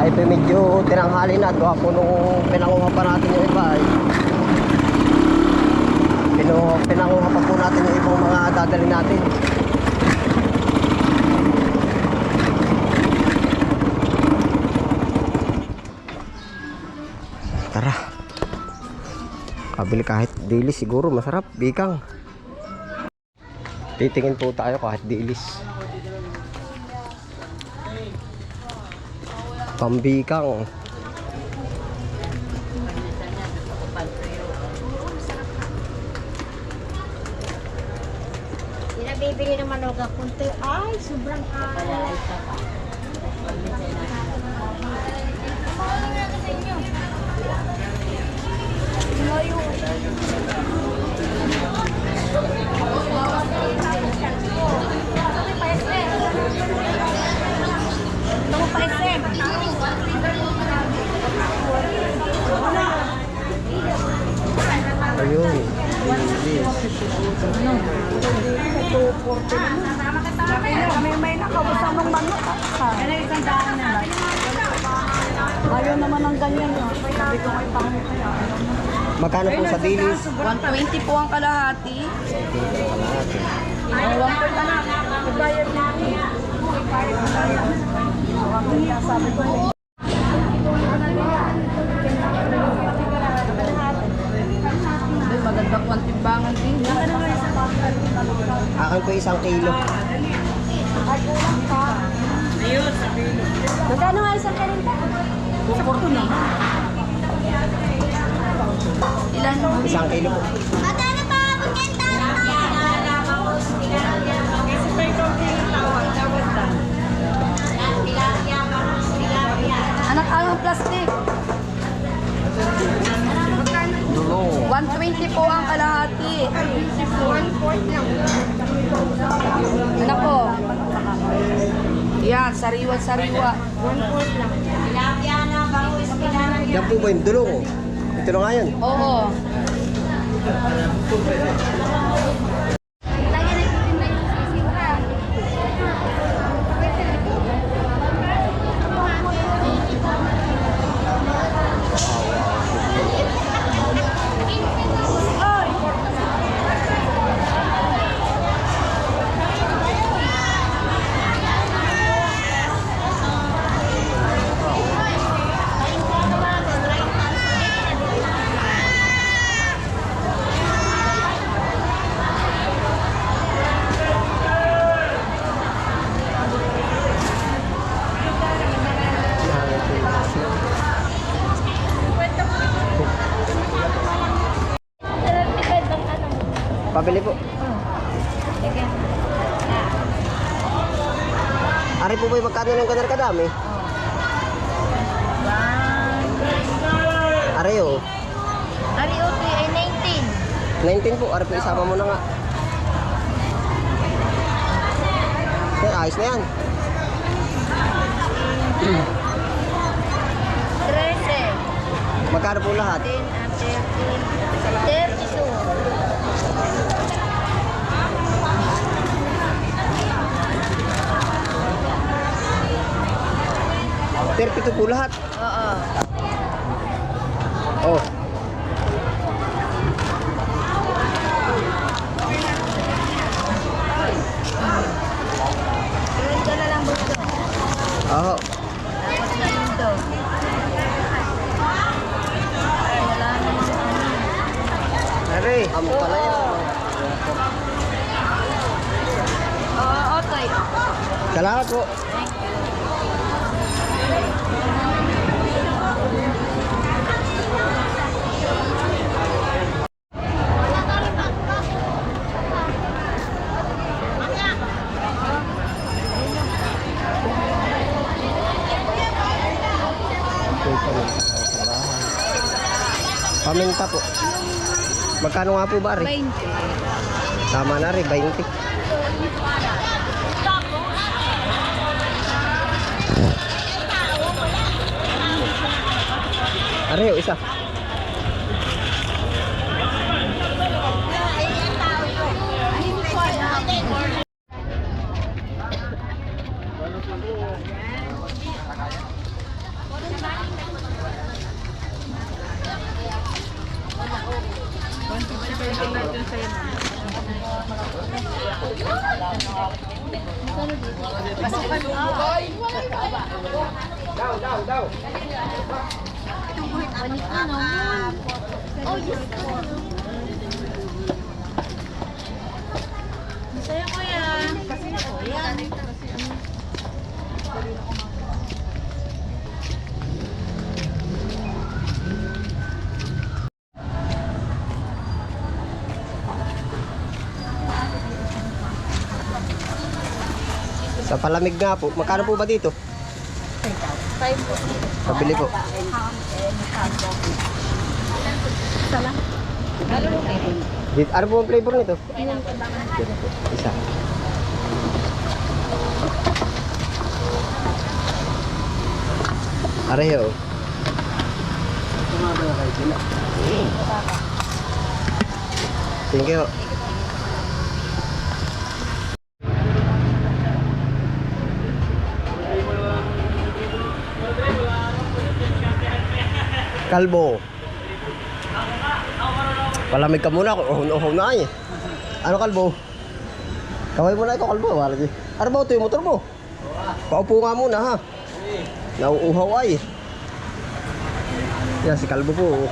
Kahit medyo tinanghali na, gawa po nung pinanguha pa natin yung iba ay pinanguha pa po natin yung ibang mga dadali natin. Tara, kabili kahit dilis, siguro masarap, bikang. Titingin po tayo kahit dilis. Pambikang. Bibili ng manoga kunti. Ay, sobrang alay. Ayun. May nakausan ng manok. Isang daan na. Ayaw naman ng ganyan. Sabi ko may pangit kaya. Magkano po sa dilis? 120 po ang kalahati. 1 point na. Ibayad namin. Sabi ko maganda po ang timbangan din. Akin po 1 kilo. Magkano nga isang karinta? Sa porto na. Ilan? 1 kilo po. Magkano pa? Anak ang plastic. Dulong. 120 po ang kalahati. 1/4 lang. Anak ko. Yan, sariwa-sariwa. 1/4 lang. Tilapia na, bangus, pinanang. Yan po ba yung dulong? Ito na nga yun. Oo. Pabili po. Ari po ba yung magkano ng kanar kadami? Ari o. Ari Otoy ay 19. 19 po. Ari po isama mo na nga. Sir, ayos na yan. 13. Magkano po lahat? 10 at 30. 32. $32 po lahat. Oo. Oh. Ito na lang buto. Oo. Tapos na yun to. Ay, wala naman ano. Ari, amo pala yan. Oo, Otoy. Salamat po. Paminta po. Magkano nga po ba, Ari? 20. Tama na, Ari, 20. Ari, isa. Masaya ko yan. Kasi ako yan. Sa palamig nga po. Magkano po ba dito? 5 po. Pabili po. Sala. Lalo mo kayo. Ano po ang flavor nito? Isa. Areho. Thank you. Kalbo. Palamig ka muna. Uhon na ay. Ano kalbo? Kaway mo na ito kalbo. Ano ba ito yung motor mo? Paupo nga muna ha. Nauuhaw ay. Yan si kalbo po.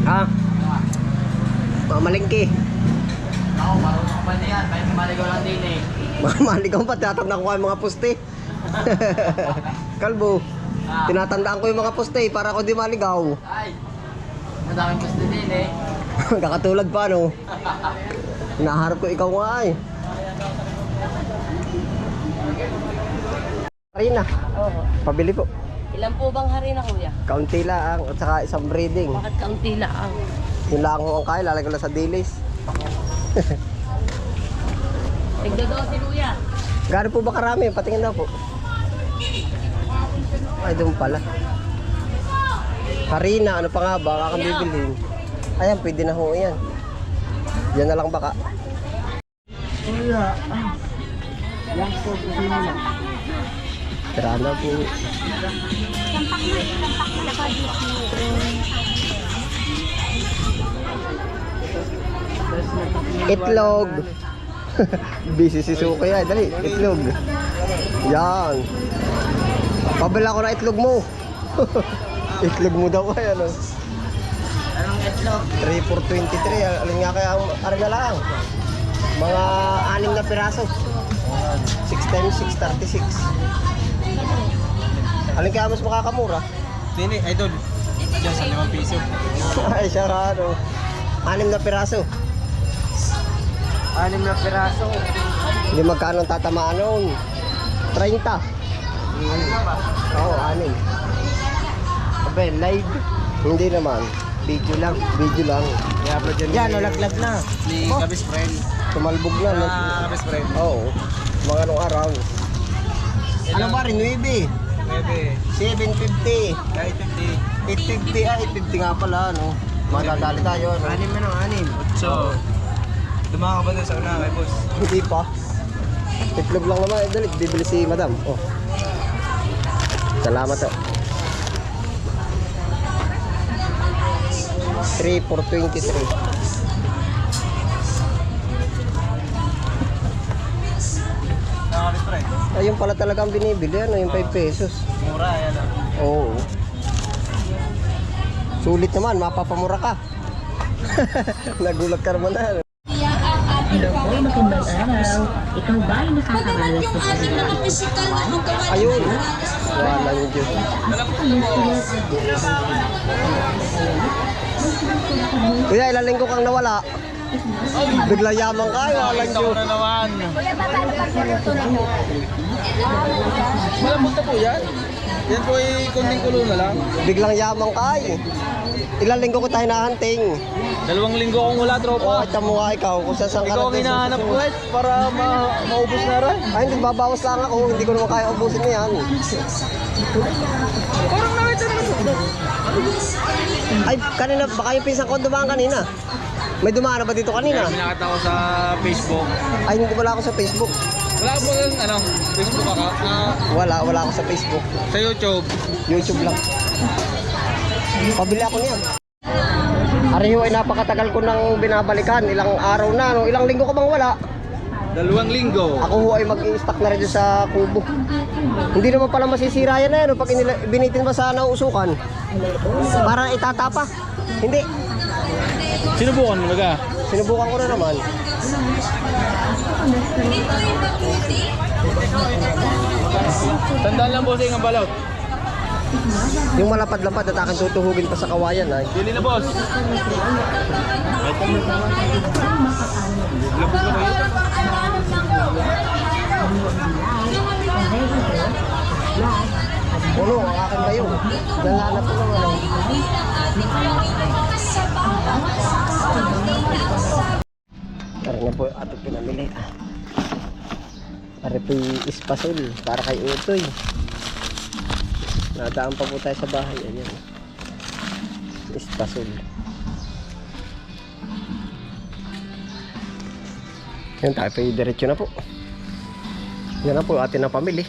Ha? Mamalingki. Ako, marunong pa na yan. May maligaw lang din eh. Mga maligaw pa, tinatandaan ko yung mga poste. Kalbo, tinatandaan ko yung mga poste para ako di maligaw. Ay, madaming gusto din eh. Kakatulad pa no. Hinaharap ko ikaw nga ay. Harina, Oo. pabili po. Ilan po bang harina kuya? Kaunti lang at saka isang breeding. Bakit kaunti lang? Yun lang ko ang kaya, lalagay ko lang sa dilis. Tigdado si kuya. Gano'n po ba karami? Patingin daw po. Ay, doon pala. Harina, ano pa nga ba? Kakang bibilhin. Ayan, pwede na ho yan. Yan na lang baka. Tira na po. Itlog. Busy si Suki yan. Dali, itlog. Yan. Pabila ko na itlog mo. Itlog mo daw kaya no. Anong itlog? 3 for 23. Alin nga kaya ang na lang. Mga 6 na piraso. 6 times 6, 36. Alin kaya mas makakamura? Dini, idol. Diyan sa 5 piso. Ay, siya nga ano. 6 na piraso. 6 na piraso. Hindi magkano ang tatamaan noon? 30. Oo, 6. Abe, live. Hindi naman. Video lang. Video lang. I-upload yan. Yan, nalaglag na. Ni Oh, Kabis Friend. tumalbog na. Kabis Friend. Oo. Mga anong araw. Ano ba rin, 9? Bebe. 750. Kahit 50. 850. Ah, 850 nga pala, ano. Madadali tayo, ano. 6 man ang 6. 8. Dumaka ba dun sa una kay boss? Hindi pa. Itlog lang naman. Dali, bibili si madam. Oh. Salamat, oh. 3 for 23. Kabis Friend. Ayun pala talaga ang binibili, ano, yung 5 pesos. Mura, yan ah. Oo. Sulit naman, mapapamura ka. Nagulat ka naman na. Hello po, magandang araw. Ikaw ba ay nakakaranas sa pagkakas? Ayun. Wala yung Diyos. Kuya, ilang linggo kang nawala. Bigla yamang ka, walang Diyos. na naman. Malambot na po yan. Yan po ay kunting kulo na lang. Biglang yamang ka ay. Ilang linggo ko tayo nahunting. 2 linggo akong wala, O, tropa. kita mo nga ikaw kung saan ka Ikaw ang hinahanap ko eh, para maubos na rin. Ay, hindi, babawas lang ako. Hindi ko naman kaya ubusin mo yan. Parang nakita naman. Ay, kanina, baka yung pinsan ko dumaan kanina. May dumaan na ba dito kanina? Pinakita ko sa Facebook. Ay, hindi wala ako sa Facebook. Wala po yung Facebook account Wala ako sa Facebook. sa YouTube. YouTube lang. Pabili ako niyan. Ariho ay napakatagal ko nang binabalikan. Ilang araw na, no? Ilang linggo ka bang wala? 2 linggo. Ako ho ay mag-i-stock na rin dyan sa kubo. Hindi naman pala masisira yan no? Pag binitin mo sa nausukan. Para itatapa. Hindi. Sinubukan mo naga? Sinubukan ko na naman. Tandaan lang bossing ang balot. Yung malapad-lapad at akin tutuhugin pa sa kawayan ay. Dili na boss. Ano, ang akin ba yun? Nalanap ko naman eh. Parang na po ating pinamili. Para po ispasol para kay Utoy. Nadaan pa po tayo sa bahay. Ayan. Ispasol. Yan tayo po diretso na po. Yan na po atin ang pamili.